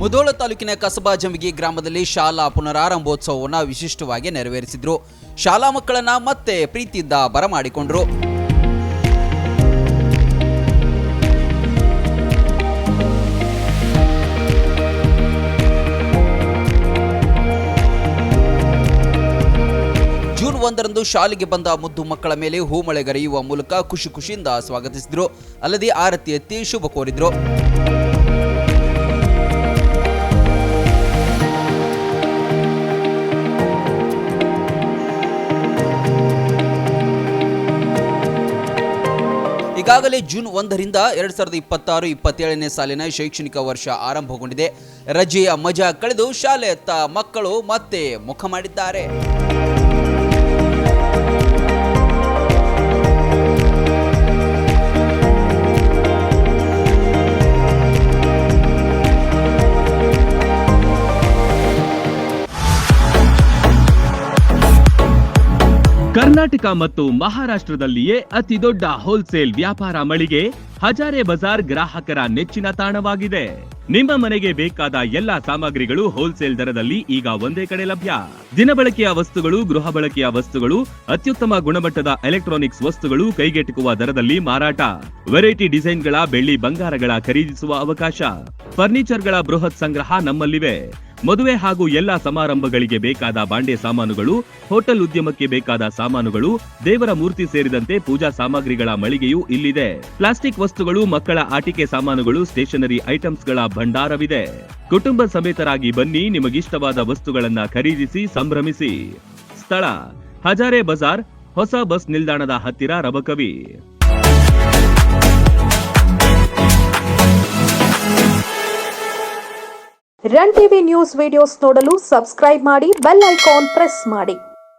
ಮುಧೋಳ ತಾಲೂಕಿನ ಕಸಬಾ ಜಂಬಿಗಿ ಗ್ರಾಮದಲ್ಲಿ ಶಾಲಾ ಪುನರಾರಂಭೋತ್ಸವವನ್ನು ವಿಶಿಷ್ಟವಾಗಿ ನೆರವೇರಿಸಿದ್ರು. ಶಾಲಾ ಮಕ್ಕಳನ್ನ ಮತ್ತೆ ಪ್ರೀತಿಯಿಂದ ಬರಮಾಡಿಕೊಂಡ್ರು. ಜೂನ್ 1ರಂದು ಶಾಲೆಗೆ ಬಂದ ಮುದ್ದು ಮಕ್ಕಳ ಮೇಲೆ ಹೂಮಳೆಗರೆಯುವ ಮೂಲಕ ಖುಷಿಯಿಂದ ಸ್ವಾಗತಿಸಿದ್ರು. ಅಲ್ಲದೆ ಆರತಿ ಎತ್ತಿ ಶುಭ ಕೋರಿದ್ರು. ಈಗಾಗಲೇ ಜೂನ್ 1ರಿಂದ 2026-27ನೇ ಸಾಲಿನ ಶೈಕ್ಷಣಿಕ ವರ್ಷ ಆರಂಭಗೊಂಡಿದೆ. ರಜೆಯ ಮಜಾ ಕಳೆದು ಶಾಲೆಯತ್ತ ಮಕ್ಕಳು ಮತ್ತೆ ಮುಖ ಮಾಡಿದ್ದಾರೆ. ಕರ್ನಾಟಕ ಮತ್ತು ಮಹಾರಾಷ್ಟ್ರದಲ್ಲಿಯೇ ಅತಿ ದೊಡ್ಡ ಹೋಲ್ಸೇಲ್ ವ್ಯಾಪಾರ ಮಳಿಗೆ ಹಜಾರೆ ಬಜಾರ್ ಗ್ರಾಹಕರ ನೆಚ್ಚಿನ ತಾಣವಾಗಿದೆ. ನಿಮ್ಮ ಮನೆಗೆ ಬೇಕಾದ ಎಲ್ಲಾ ಸಾಮಗ್ರಿಗಳು ಹೋಲ್ಸೇಲ್ ದರದಲ್ಲಿ ಈಗ ಒಂದೇ ಕಡೆ ಲಭ್ಯ. ದಿನಬಳಕೆಯ ವಸ್ತುಗಳು, ಗೃಹ ಬಳಕೆಯ ವಸ್ತುಗಳು, ಅತ್ಯುತ್ತಮ ಗುಣಮಟ್ಟದ ಎಲೆಕ್ಟ್ರಾನಿಕ್ಸ್ ವಸ್ತುಗಳು ಕೈಗೆಟುಕುವ ದರದಲ್ಲಿ ಮಾರಾಟ. ವೆರೈಟಿ ಡಿಸೈನ್ಗಳ ಬೆಳ್ಳಿ ಬಂಗಾರಗಳ ಖರೀದಿಸುವ ಅವಕಾಶ. ಫರ್ನಿಚರ್ಗಳ ಬೃಹತ್ ಸಂಗ್ರಹ ನಮ್ಮಲ್ಲಿವೆ. ಮದುವೆ ಹಾಗೂ ಎಲ್ಲಾ ಸಮಾರಂಭಗಳಿಗೆ ಬೇಕಾದ ಬಾಂಡೆ ಸಾಮಾನುಗಳು, ಹೋಟೆಲ್ ಉದ್ಯಮಕ್ಕೆ ಬೇಕಾದ ಸಾಮಾನುಗಳು, ದೇವರ ಮೂರ್ತಿ ಸೇರಿದಂತೆ ಪೂಜಾ ಸಾಮಗ್ರಿಗಳ ಮಳಿಗೆಯೂ ಇಲ್ಲಿದೆ. ಪ್ಲಾಸ್ಟಿಕ್ ವಸ್ತುಗಳು, ಮಕ್ಕಳ ಆಟಿಕೆ ಸಾಮಾನುಗಳು, ಸ್ಟೇಷನರಿ ಐಟಮ್ಸ್ಗಳ ಭಂಡಾರವಿದೆ. ಕುಟುಂಬ ಸಮೇತರಾಗಿ ಬನ್ನಿ, ನಿಮಗಿಷ್ಟವಾದ ವಸ್ತುಗಳನ್ನ ಖರೀದಿಸಿ ಸಂಭ್ರಮಿಸಿ. ಸ್ಥಳ: ಹಜಾರೆ ಬಜಾರ್, ಹೊಸ ಬಸ್ ನಿಲ್ದಾಣದ ಹತ್ತಿರ, Rabakavi. Run TV news videos ನೋಡಲು ಸಬ್ಸ್ಕ್ರೈಬ್ ಮಾಡಿ, ಬೆಲ್ ಐಕಾನ್ ಪ್ರೆಸ್ ಮಾಡಿ.